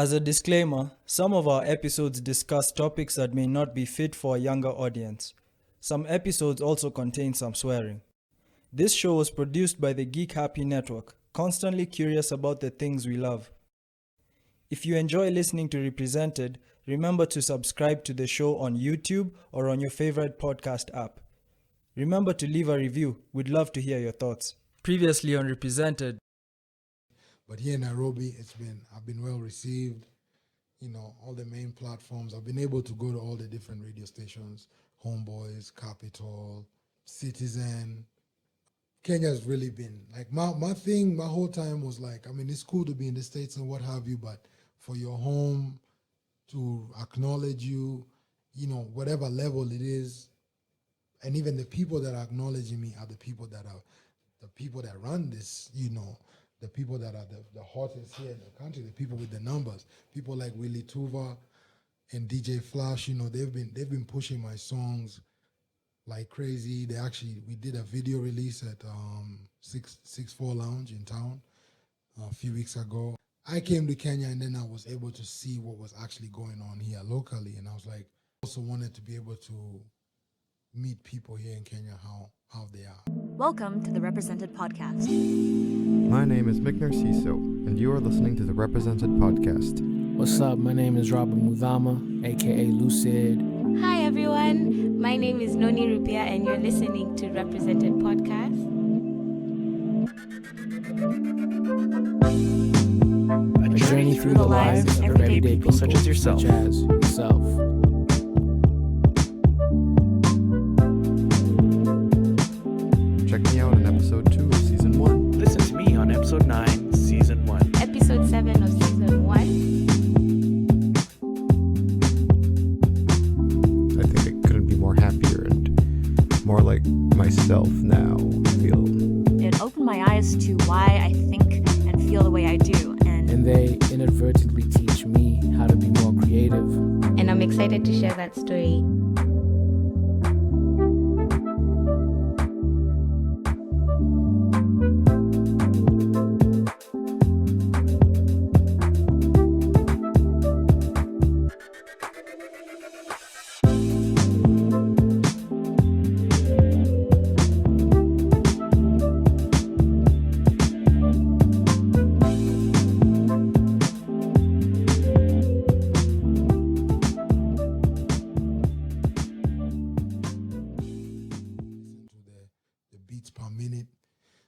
As a disclaimer, some of our episodes discuss topics that may not be fit for a younger audience. Some episodes also contain some swearing. This show was produced by the Geek Happy Network, constantly curious about the things we love. If you enjoy listening to Represented, remember to subscribe to the show on YouTube or on your favorite podcast app. Remember to leave a review. We'd love to hear your thoughts. Previously on Represented. But here in Nairobi, I've been well received. All the main platforms. I've been able to go to all the different radio stations, Homeboys, Capital, Citizen. Kenya's really been like my whole time was like, it's cool to be in the States and what have you, but for your home to acknowledge you, whatever level it is, and even the people that are acknowledging me are the people that run this, the people that are the hottest here in the country, the people with the numbers, people like Willie Tuva and DJ Flash, they've been pushing my songs like crazy. We did a video release at 6-4 Lounge in town a few weeks ago. I came to Kenya and then I was able to see what was actually going on here locally, and I was like, also wanted to be able to meet people here in Kenya how they are. Welcome to the Represented Podcast. My name is Mick Narciso, and you are listening to the Represented Podcast. What's up? My name is Robert Mudhama, aka Lucid. Hi everyone, my name is Noni Rupia and you're listening to Represented Podcast. A journey through the lives of everyday people such as yourself. Check me out on episode 2 of season 1. Listen to me on episode 9, season 1. Episode 7 of season 1. I think I couldn't be more happier and more like myself now. I feel It opened my eyes to why I think and feel the way I do, And they inadvertently teach me how to be more creative. And I'm excited to share that story.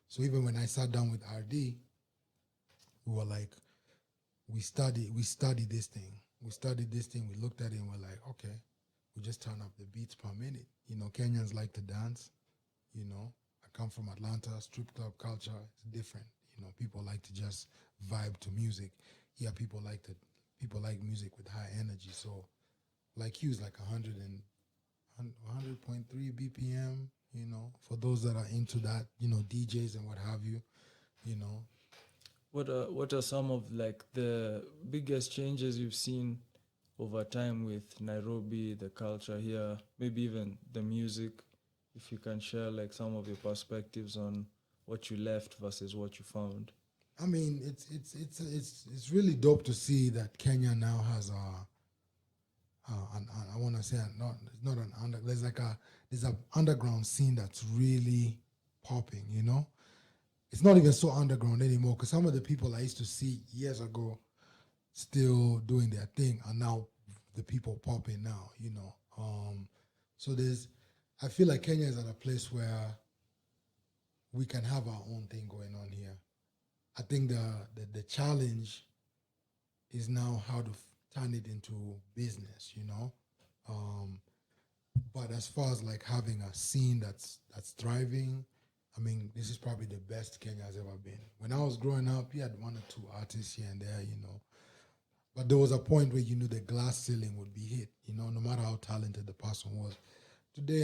So even when I sat down with RD, we were like, we studied this thing. We looked at it and we're like, okay, we just turn up the beats per minute. Kenyans like to dance. I come from Atlanta, strip club culture is different. People like to just vibe to music. Yeah, people like music with high energy. So like Hugh's like 100.3 BPM. For those that are into that, DJs and what have you, What are some of like the biggest changes you've seen over time with Nairobi, the culture here, maybe even the music? If you can share like some of your perspectives on what you left versus what you found. It's really dope to see that Kenya now has I want to say there's an underground scene that's really popping. It's not even so underground anymore because some of the people I used to see years ago still doing their thing are now the people popping now. So I feel like Kenya is at a place where we can have our own thing going on here. I think the challenge is now how to turn it into business, but as far as like having a scene that's thriving, this is probably the best Kenya has ever been. When I was growing up, you had 1 or 2 artists here and there, but there was a point where you knew the glass ceiling would be hit, no matter how talented the person was. Today,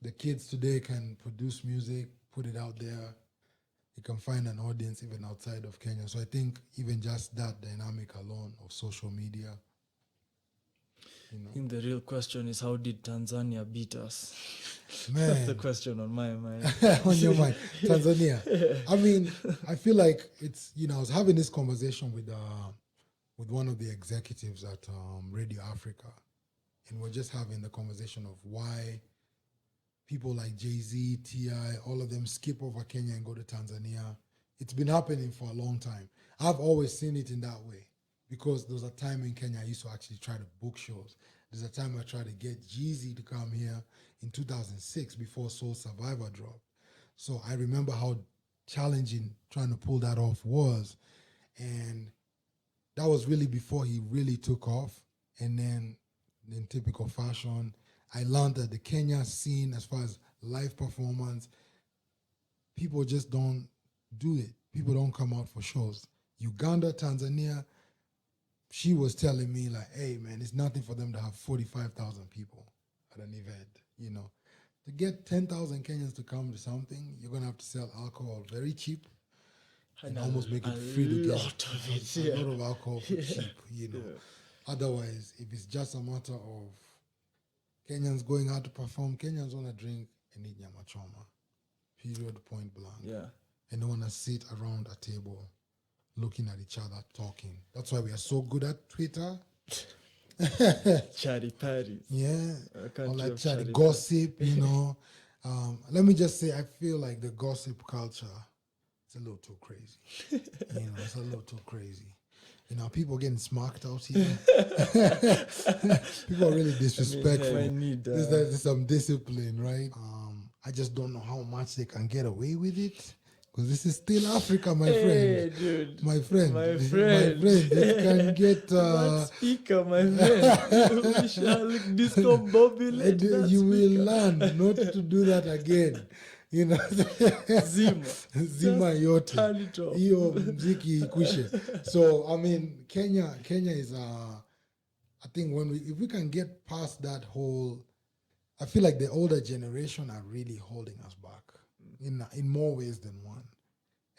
the kids today can produce music, put it out there. You can find an audience even outside of Kenya. So I think even just that dynamic alone of social media. I think the real question is, how did Tanzania beat us? Man. That's the question on my mind. On your mind. Tanzania. I feel like it's, I was having this conversation with with one of the executives at Radio Africa, and we're just having the conversation of why people like Jay-Z, T.I., all of them skip over Kenya and go to Tanzania. It's been happening for a long time. I've always seen it in that way because there was a time in Kenya I used to actually try to book shows. There's a time I tried to get Jeezy to come here in 2006 before Soul Survivor dropped. So I remember how challenging trying to pull that off was. And that was really before he really took off. And then in typical fashion, I learned that the Kenya scene, as far as live performance, people just don't do it. People don't come out for shows. Uganda, Tanzania, she was telling me like, hey man, it's nothing for them to have 45,000 people at an event, you know. To get 10,000 Kenyans to come to something, you're gonna have to sell alcohol very cheap and almost make it free to get a lot of alcohol for cheap, you know. Otherwise, if it's just a matter of Kenyans going out to perform, Kenyans want to drink and eat nyama choma, period, point blank. Yeah. And they want to sit around a table looking at each other, talking. That's why we are so good at Twitter. Chatty patties. Yeah. All that chatty chatty gossip, you know. Let me just say, I feel like the gossip culture is a little too crazy. You know, it's a little too crazy. You know, people getting smacked out here. People are really disrespectful. I need There's some discipline, right? I just don't know how much they can get away with it. Because this is still Africa, my friend. Dude. My friend. They can get... speaker, my friend. We shall discombobulate you will learn not to do that again. You know, Zima yote. Hiyo mziki ikwishe. So, I mean, Kenya is, I think if we can get past that whole, I feel like the older generation are really holding us back in more ways than one.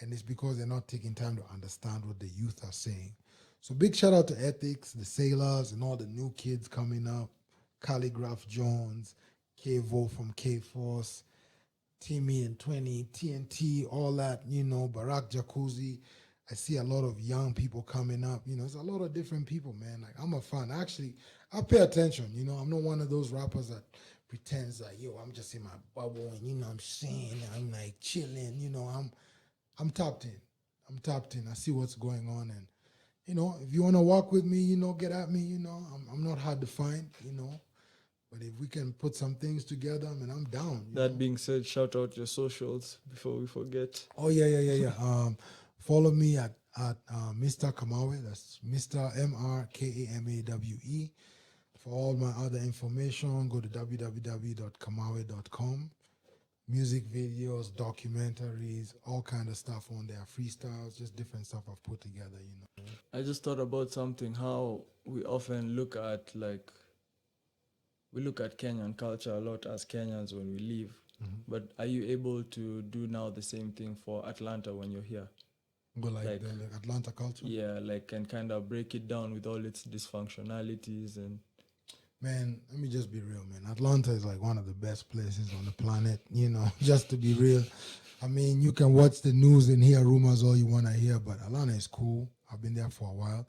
And it's because they're not taking time to understand what the youth are saying. So big shout out to Ethics, the Sailors, and all the new kids coming up. Calligraph Jones, Kevo from K-Force, Timmy and 20, TNT, all that, you know, Barack Jacuzzi. I see a lot of young people coming up. You know, there's a lot of different people, man. Like, I'm a fan. Actually, I pay attention. You know, I'm not one of those rappers that pretends that, yo, I'm just in my bubble and, you know, I'm saying, I'm like chilling. You know, I'm tapped in. I see what's going on. And, you know, if you want to walk with me, you know, get at me, you know. I'm not hard to find, you know. But if we can put some things together, I mean, I'm down. That being said, shout out your socials before we forget. Oh, yeah. Follow me at Mr. Kamawe. That's Mr. MRKAMAWE. For all my other information, go to www.kamawe.com. Music videos, documentaries, all kind of stuff on there. Freestyles, just different stuff I've put together, you know. I just thought about something, how we often look at Kenyan culture a lot as Kenyans when we leave. Mm-hmm. But are you able to do now the same thing for Atlanta when you're here? But like the Atlanta culture? Yeah, like, and kind of break it down with all its dysfunctionalities and... Man, let me just be real, man. Atlanta is like one of the best places on the planet, you know, just to be real. I mean, you can watch the news and hear rumors all you want to hear, but Atlanta is cool. I've been there for a while.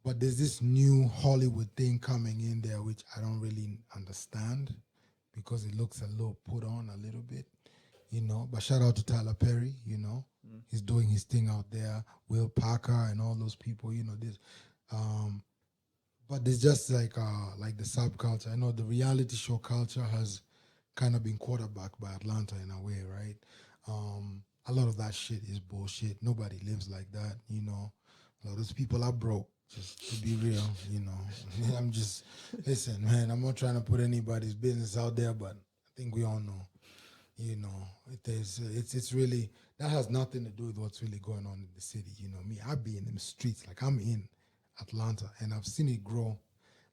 But there's this new Hollywood thing coming in there, which I don't really understand because it looks a little put on a little bit, you know. But shout out to Tyler Perry, you know. He's doing his thing out there. Will Parker and all those people, you know, this. But there's just like the subculture. I know the reality show culture has kind of been quarterbacked by Atlanta in a way, right? A lot of that shit is bullshit. Nobody lives like that, you know. A lot of those people are broke, just to be real, you know. I'm just, listen, man, I'm not trying to put anybody's business out there, but I think we all know, you know, it's really, that has nothing to do with what's really going on in the city, you know. Me, I be in the streets, like I'm in Atlanta, and I've seen it grow.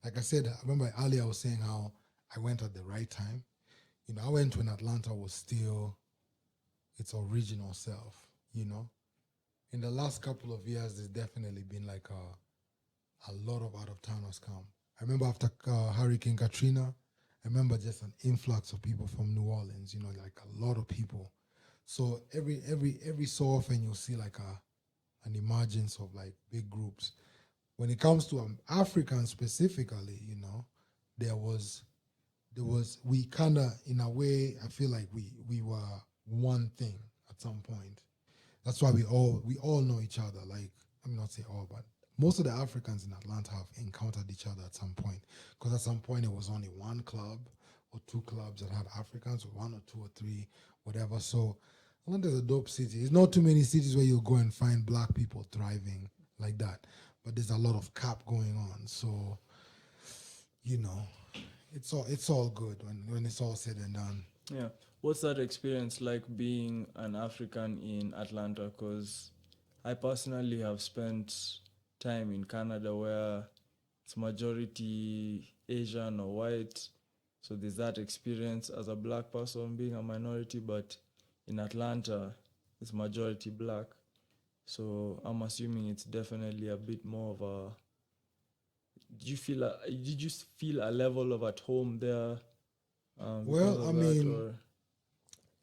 Like I said, I remember earlier I was saying how I went at the right time. You know, I went when Atlanta was still its original self, you know. In the last couple of years, there's definitely been like a lot of out-of-towners come. I remember after Hurricane Katrina, I remember just an influx of people from New Orleans, you know, like a lot of people. So every so often you'll see like a an emergence of like big groups. When it comes to Africans specifically, you know, there was we kind of, in a way, I feel like we were one thing at some point. That's why we all know each other. Like, I'm not saying all, but most of the Africans in Atlanta have encountered each other at some point. Because at some point it was only one club or two clubs that had Africans, or one or two or three, whatever. So Atlanta's a dope city. It's not too many cities where you'll go and find black people thriving like that. But there's a lot of cap going on. So, you know, it's all good when it's all said and done. Yeah. What's that experience like being an African in Atlanta? Because I personally have spent time in Canada where it's majority Asian or white. So there's that experience as a black person being a minority, but in Atlanta, it's majority black. So I'm assuming it's definitely a bit more of a... Did you feel a level of at home there? Well, I mean,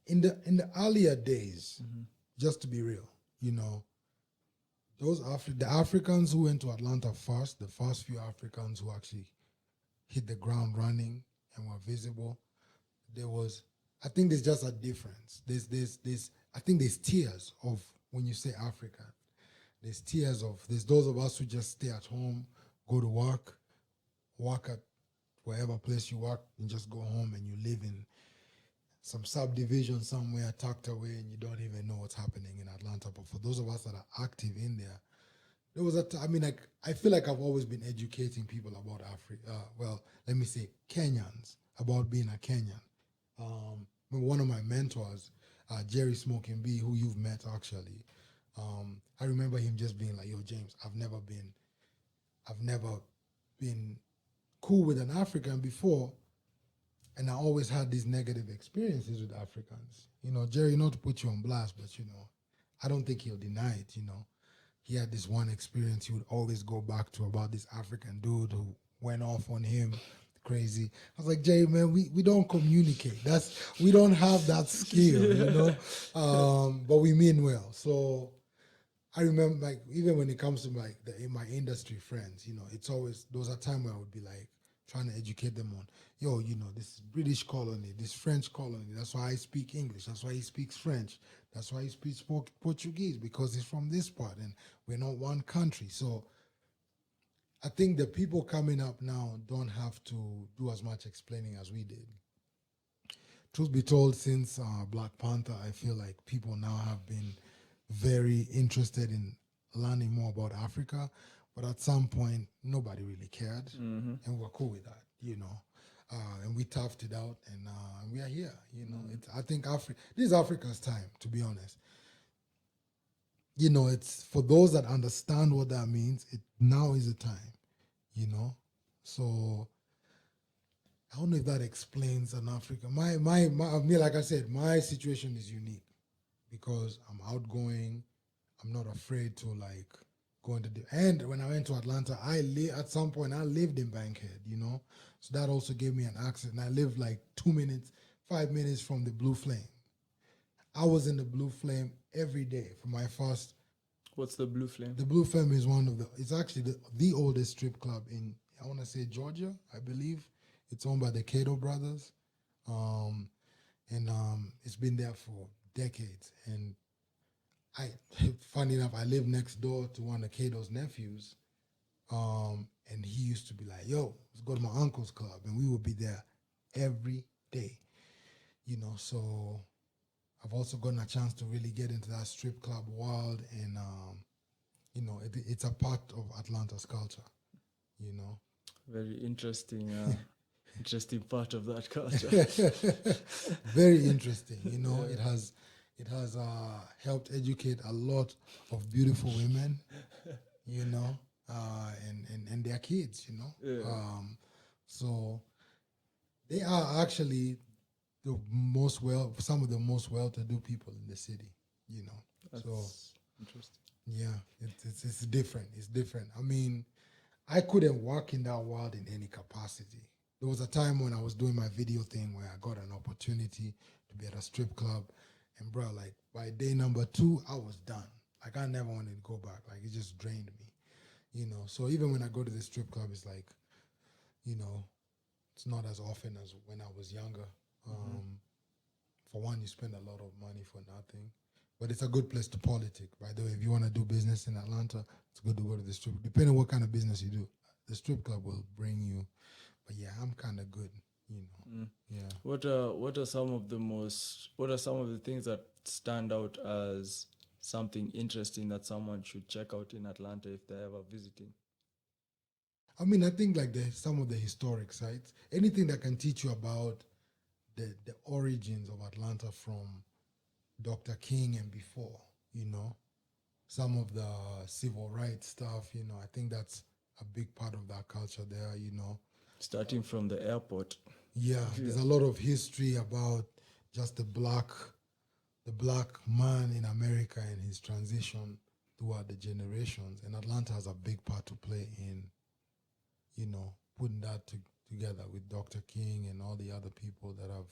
in the earlier days, just to be real, you know, the Africans who went to Atlanta first, the first few Africans who actually hit the ground running and were visible, I think there's just a difference. I think there's tiers of when you say African. There's those of us who just stay at home, go to work at wherever place you work, and just go home, and you live in some subdivision somewhere tucked away, and you don't even know what's happening in Atlanta. But for those of us that are active in there was I feel like I've always been educating people about Africa. Let me say Kenyans, about being a Kenyan. One of my mentors, Jerry Smoking B, who you've met actually, I remember him just being like, "Yo, James, I've never been cool with an African before, and I always had these negative experiences with Africans." You know, Jerry, not to put you on blast, but you know, I don't think he'll deny it. You know, he had this one experience he would always go back to about this African dude who went off on him. Crazy. I was like, Jay, man, we don't communicate. We don't have that skill, you know. But we mean well. So I remember, like, even when it comes to like my industry friends, you know, it's always, those are times where I would be like trying to educate them on, yo, you know, this British colony, this French colony. That's why I speak English. That's why he speaks French. That's why he speaks Portuguese, because he's from this part and we're not one country. So I think the people coming up now don't have to do as much explaining as we did. Truth be told, since Black Panther, I feel like people now have been very interested in learning more about Africa, but at some point, nobody really cared, and we're cool with that, you know. And we toughed it out, and we are here, you know. I think this is Africa's time, to be honest. You know, it's for those that understand what that means, now is the time, you know. So I don't know if that explains an Africa. I mean, like I said, my situation is unique because I'm outgoing. I'm not afraid to like go into and when I went to Atlanta, at some point I lived in Bankhead, you know. So that also gave me an access, and I lived like 5 minutes from the Blue Flame. I was in the Blue Flame every day for my first. What's the Blue Flame? The Blue Flame is it's actually the oldest strip club in, I want to say, Georgia, I believe. It's owned by the Cato brothers. It's been there for decades. And funny enough, I live next door to one of Cato's nephews. And he used to be like, yo, let's go to my uncle's club. And we would be there every day, you know. So I've also gotten a chance to really get into that strip club world, and you know, it's a part of Atlanta's culture, you know. Very interesting, interesting part of that culture. Very interesting, you know. Yeah. It has helped educate a lot of beautiful women, you know, and their kids, you know. Yeah. So they are actually some of the most well-to-do people in the city, you know. That's so interesting. Yeah, it's different. It's different. I mean, I couldn't work in that world in any capacity. There was a time when I was doing my video thing where I got an opportunity to be at a strip club, and bro, like by day number 2, I was done. Like I never wanted to go back. Like it just drained me, you know. So even when I go to the strip club, it's like, you know, it's not as often as when I was younger. For one, you spend a lot of money for nothing, but it's a good place to politic. By the way, if you want to do business in Atlanta, it's good to go to the strip. Depending on what kind of business you do, the strip club will bring you. But yeah, I'm kind of good, you know. Yeah. What are some of the things that stand out as something interesting that someone should check out in Atlanta if they're ever visiting? I mean, I think like some of the historic sites, anything that can teach you about the origins of Atlanta from Dr. King and before, you know, some of the civil rights stuff, you know, I think that's a big part of that culture there, you know. Starting from the airport. Yeah, there's a lot of history about just the black man in America and his transition throughout the generations. And Atlanta has a big part to play in, you know, putting that together with Dr. King and all the other people that have,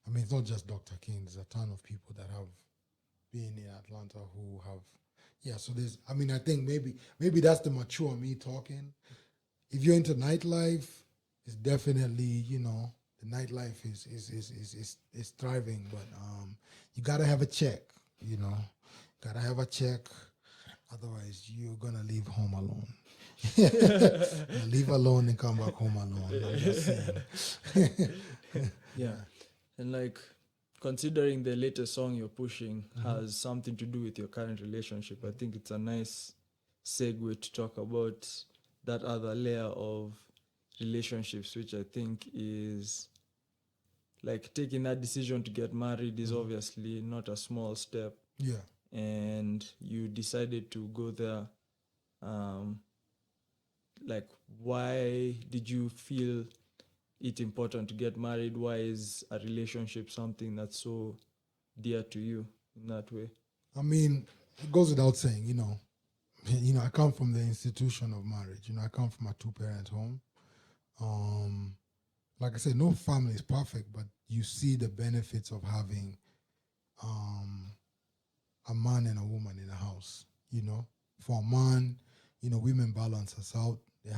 I mean, it's not just Dr. King, there's a ton of people that have been in Atlanta who have, yeah, so there's, I mean, I think maybe that's the mature me talking. If you're into nightlife, it's definitely, you know, the nightlife is thriving, but you gotta have a check, you know, gotta have a check, otherwise you're gonna leave home alone. Leave alone and come back home alone. I'm just saying. Yeah. And like, considering the latest song you're pushing has something to do with your current relationship, I think it's a nice segue to talk about that other layer of relationships, which I think is like taking that decision to get married is obviously not a small step. Yeah. And you decided to go there. Like, why did you feel it important to get married? Why is a relationship something that's so dear to you in that way? I mean, it goes without saying, you know, I come from the institution of marriage. You know, I come from a 2-parent home. Like I said, no family is perfect, but you see the benefits of having a man and a woman in a house. You know, for a man, you know, women balance us out. They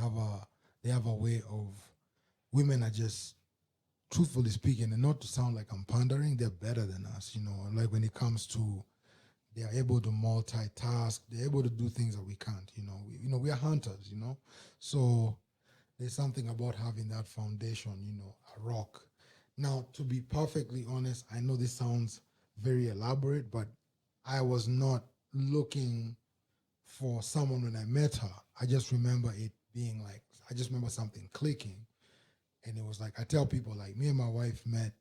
have a way of, women are just, truthfully speaking, and not to sound like I'm pandering, they're better than us. You know, like when it comes to, they are able to multitask. They're able to do things that we can't. You know, we are hunters. You know, so there's something about having that foundation. You know, a rock. Now, to be perfectly honest, I know this sounds very elaborate, but I was not looking for someone when I met her. I just remember it being like, I just remember something clicking, and it was like, I tell people, like, me and my wife met,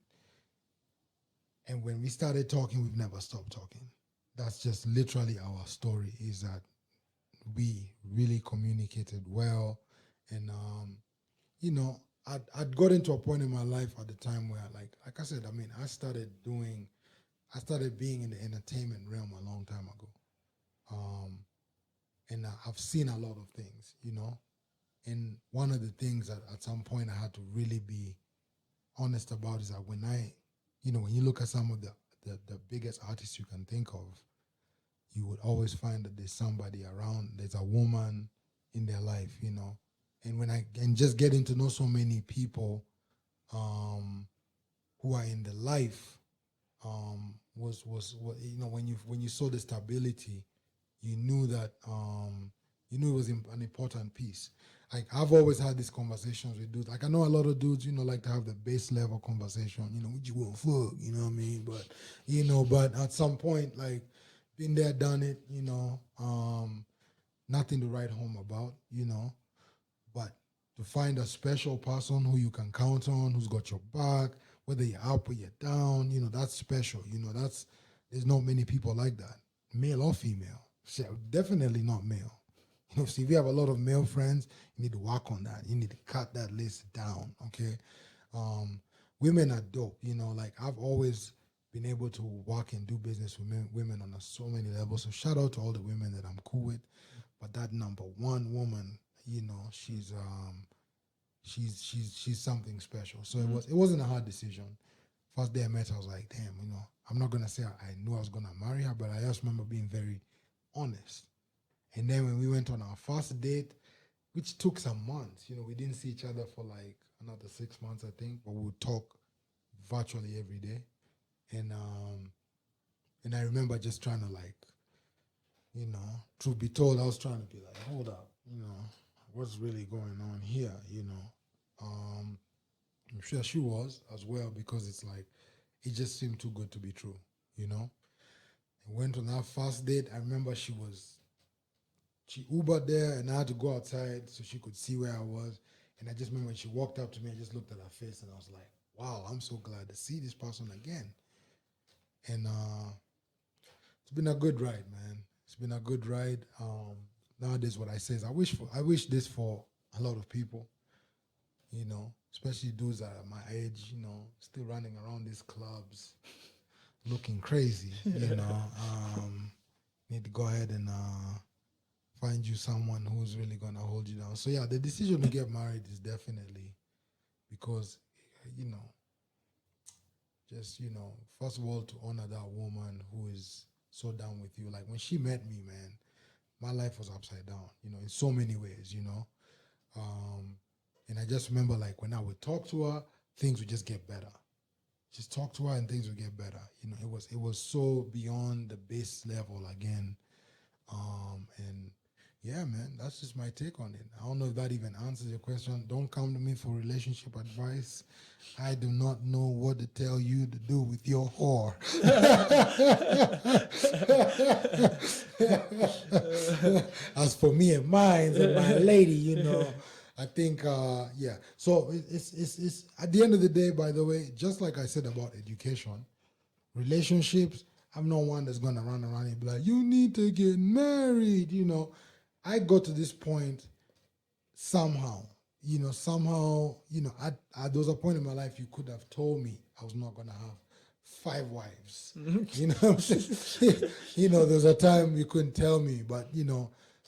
and when we started talking, we've never stopped talking. That's just literally our story, is that we really communicated well. And, you know, I'd got into a point in my life at the time where, like I said, I mean, I started being in the entertainment realm a long time ago. And I've seen a lot of things, you know. And one of the things that at some point I had to really be honest about is that when you look at some of the biggest artists you can think of, you would always find that there's somebody around, there's a woman in their life, you know. And just getting to know so many people who are in the life was you know, when you saw the stability, you knew that it was an important piece. Like, I've always had these conversations with dudes. Like, I know a lot of dudes, you know, like to have the base level conversation, you know, what you want, fuck, you know what I mean? But, you know, but at some point, like, been there, done it, you know, nothing to write home about, you know. But to find a special person who you can count on, who's got your back, whether you're up or you're down, you know, that's special. You know, there's not many people like that, male or female. Definitely not male. You know, see, if you have a lot of male friends, you need to work on that. You need to cut that list down, okay? Women are dope, you know, like I've always been able to work and do business with women on so many levels. So shout out to all the women that I'm cool with. But that number one woman, you know, she's something special. So it wasn't a hard decision. First day I met her, I was like, damn, you know, I'm not gonna say I knew I was gonna marry her, but I just remember being very, honest. And then when we went on our first date, which took some months, we didn't see each other for like another 6 months, I think, but we would talk virtually every day. And I remember just trying to like, truth be told, I was trying to be like, hold up, what's really going on here, I'm sure she was as well, because it's like, it just seemed too good to be true, I went on our first date. I remember she Ubered there, and I had to go outside so she could see where I was. And I just remember when she walked up to me, I just looked at her face and I was like, wow, I'm so glad to see this person again. And it's been a good ride, man. It's been a good ride. Nowadays, what I say is I wish this for a lot of people, especially dudes that are my age, still running around these clubs looking crazy, need to go ahead and find you someone who's really going to hold you down. So yeah, the decision to get married is definitely because, first of all, to honor that woman who is so down with you. Like when she met me, man, my life was upside down, in so many ways, and I just remember like when I would talk to her, things would just get better. Just talk to her and things would get better. It was so beyond the base level again. And yeah, man, that's just my take on it. I don't know if that even answers your question. Don't come to me for relationship advice. I do not know what to tell you to do with your whore. As for me and mine and my lady, I think, yeah. So it's at the end of the day, by the way, just like I said about education, relationships, I'm not one that's going to run around and be like, you need to get married, I got to this point somehow, there was a point in my life you could have told me I was not going to have 5 wives. There's a time you couldn't tell me, but,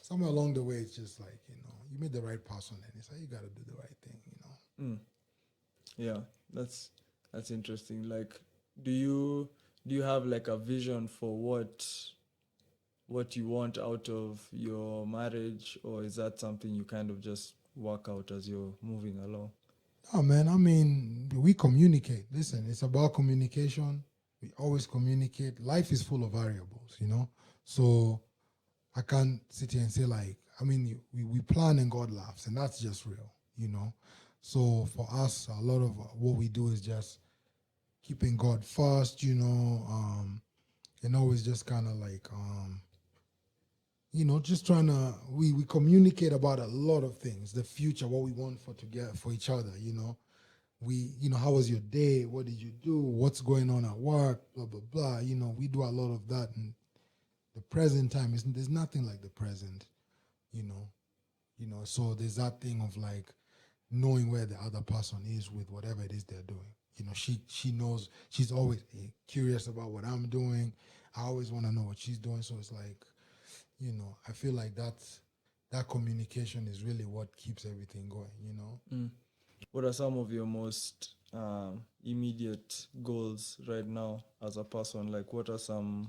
somewhere along the way, it's just like, you meet the right person and it's like, you got to do the right thing, Yeah, that's interesting. Like, do you have like a vision for what you want out of your marriage, or is that something you kind of just work out as you're moving along? Oh man, I mean, we communicate. Listen, it's about communication. We always communicate. Life is full of variables, So I can't sit here and say like, I mean, we plan and God laughs, and that's just real, So for us, a lot of what we do is just keeping God first, and always just kind of like, just trying to, we communicate about a lot of things, the future, what we want for each other, we, how was your day? What did you do? What's going on at work? Blah, blah, blah. We do a lot of that. And the present time, there's nothing like the present, so there's that thing of like knowing where the other person is with whatever it is they're doing. She knows, she's always curious about what I'm doing. I always want to know what she's doing. So it's like, I feel like that communication is really what keeps everything going, What are some of your most immediate goals right now as a person? Like, what are some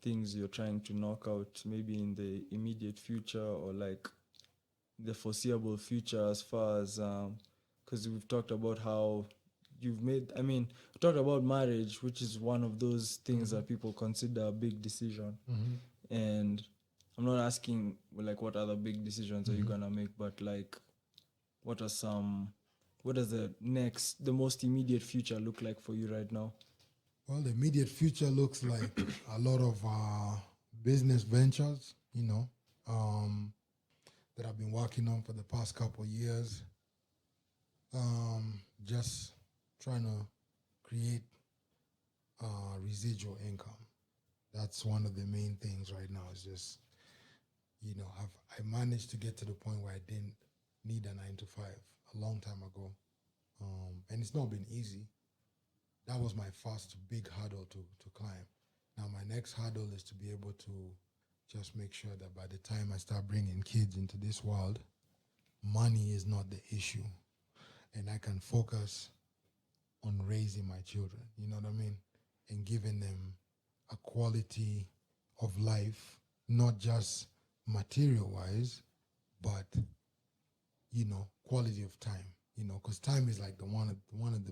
things you're trying to knock out maybe in the immediate future, or like the foreseeable future, as far as, because we've talked about how we talked about marriage, which is one of those things that people consider a big decision. And I'm not asking like what other big decisions are you gonna make, but like what does the most immediate future look like for you right now? Well, the immediate future looks like a lot of business ventures, that I've been working on for the past couple of years. Just trying to create residual income. That's one of the main things right now. Is just, I managed to get to the point where I didn't need a 9-to-5 a long time ago, and it's not been easy. That was my first big hurdle to climb. Now my next hurdle is to be able to just make sure that by the time I start bringing kids into this world, money is not the issue, and I can focus on raising my children, you know what I mean? And giving them a quality of life not just material wise, but quality of time. Because time is like one of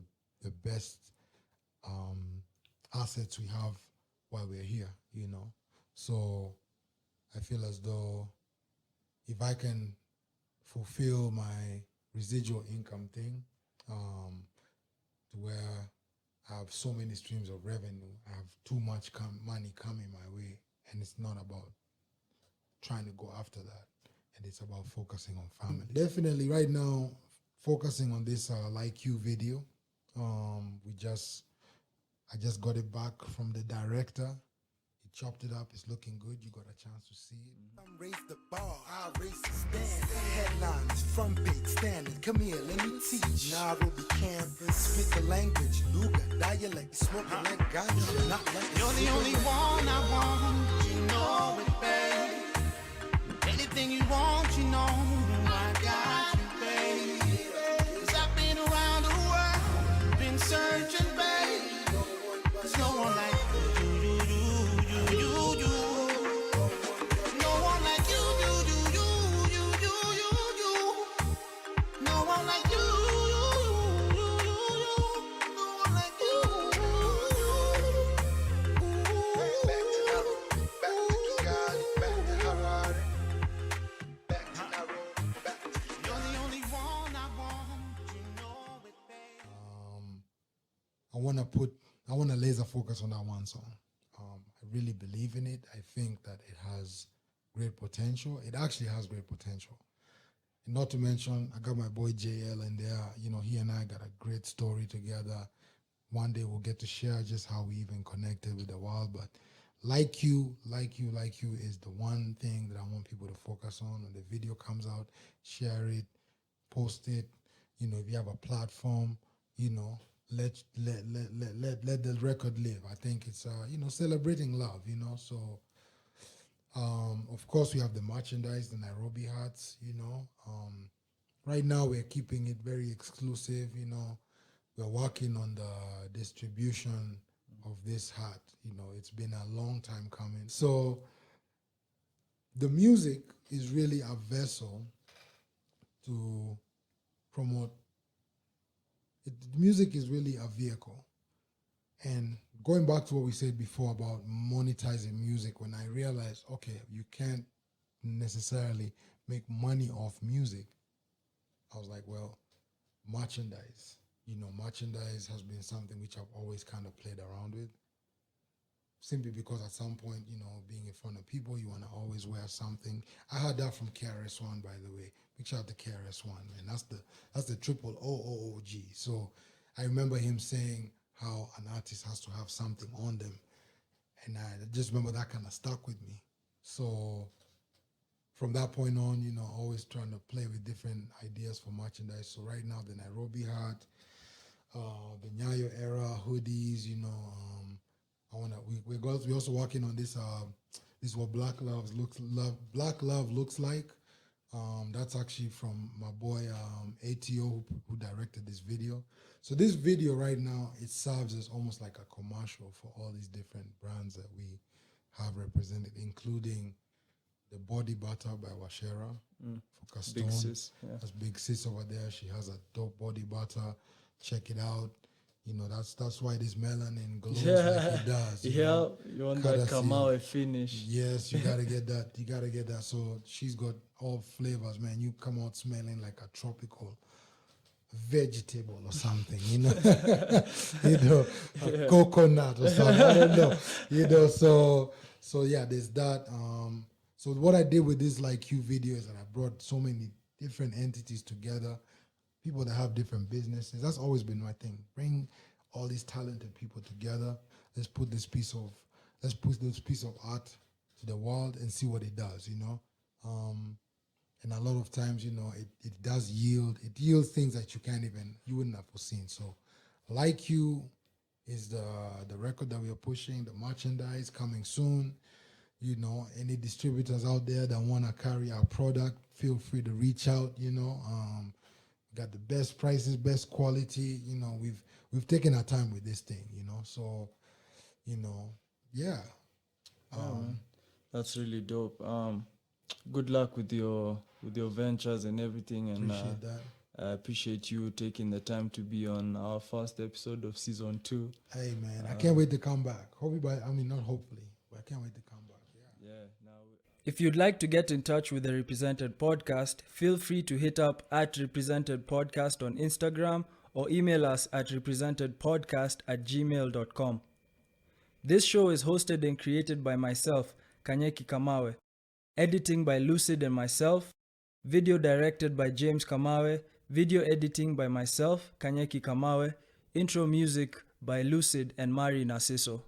the best assets we have while we're here. So I feel as though if I can fulfill my residual income thing, to where I have so many streams of revenue, I have too much money coming my way, and it's not about trying to go after that, and it's about focusing on family. Definitely right now, focusing on this Like You video. I just got it back from the director. He chopped it up. It's looking good. You got a chance to see it. Raise the bar, I raise the stand. Headlines, front page, standard. Come here, let me teach. Nairobi campus, spit the language. Luga, dialect, smoking like ganja. Not like you're the only one I want. You know it, babe. Anything you want, I got you, babe. 'Cause I've been around the world, been searching, babe. There's no one like I want to laser focus on that one song. I really believe in it. I think that it has great potential. It actually has great potential. And not to mention, I got my boy JL in there. He and I got a great story together. One day we'll get to share just how we even connected with the world. But Like You is the one thing that I want people to focus on. When the video comes out, share it, post it. If you have a platform, let the record live. I think it's celebrating love. So of course we have the merchandise, the Nairobi hats. Right now we're keeping it very exclusive. We're working on the distribution of this hat. It's been a long time coming. So the music is really a vessel to promote. Music is really a vehicle. And going back to what we said before about monetizing music, when I realized, okay, you can't necessarily make money off music, I was like, well, merchandise. Merchandise has been something which I've always kind of played around with. Simply because at some point, being in front of people, you want to always wear something. I heard that from KRS-One, by the way. Big shout out to KRS-One, and that's the triple OOOG. So I remember him saying how an artist has to have something on them, and I just remember that kind of stuck with me. So from that point on, always trying to play with different ideas for merchandise. So right now, the Nairobi hat, the Nyayo era hoodies, we're also working on this. This is what Black Love looks like. That's actually from my boy ATO who directed this video. So this video right now, it serves as almost like a commercial for all these different brands that we have represented, including the Body Butter by Washera for Castone. Big sis, yeah. That's Big Sis over there. She has a dope body butter. Check it out. That's why this melanin glows like it does. You want that Kamawe finish. Yes, you gotta get that. You gotta get that. So she's got all flavors, man. You come out smelling like a tropical vegetable or something, a coconut or something. I don't know, So yeah, there's that. So what I did with this Like You video is that I brought so many different entities together. People that have different businesses. That's always been my thing. Bring all these talented people together. Let's put this piece of art to the world and see what it does, And a lot of times, it does yields things that you wouldn't have foreseen. So Like You is the record that we are pushing, the merchandise coming soon. Any distributors out there that want to carry our product, feel free to reach out, got the best prices, best quality. We've taken our time with this thing, So, yeah. That's really dope. Good luck with your ventures and everything, and Appreciate that. I appreciate you taking the time to be on our first episode of season 2. Hey man, I can't wait to come back. Not hopefully, but I can't wait to come back. Yeah. If you'd like to get in touch with the Represented Podcast, feel free to hit up at Represented Podcast on Instagram or email us at representedpodcast@gmail.com. This show is hosted and created by myself, Kamawe. Editing by Lucid and myself. Video directed by James Kamawe. Video editing by myself, Kamawe. Intro music by Lucid and Mari Narciso.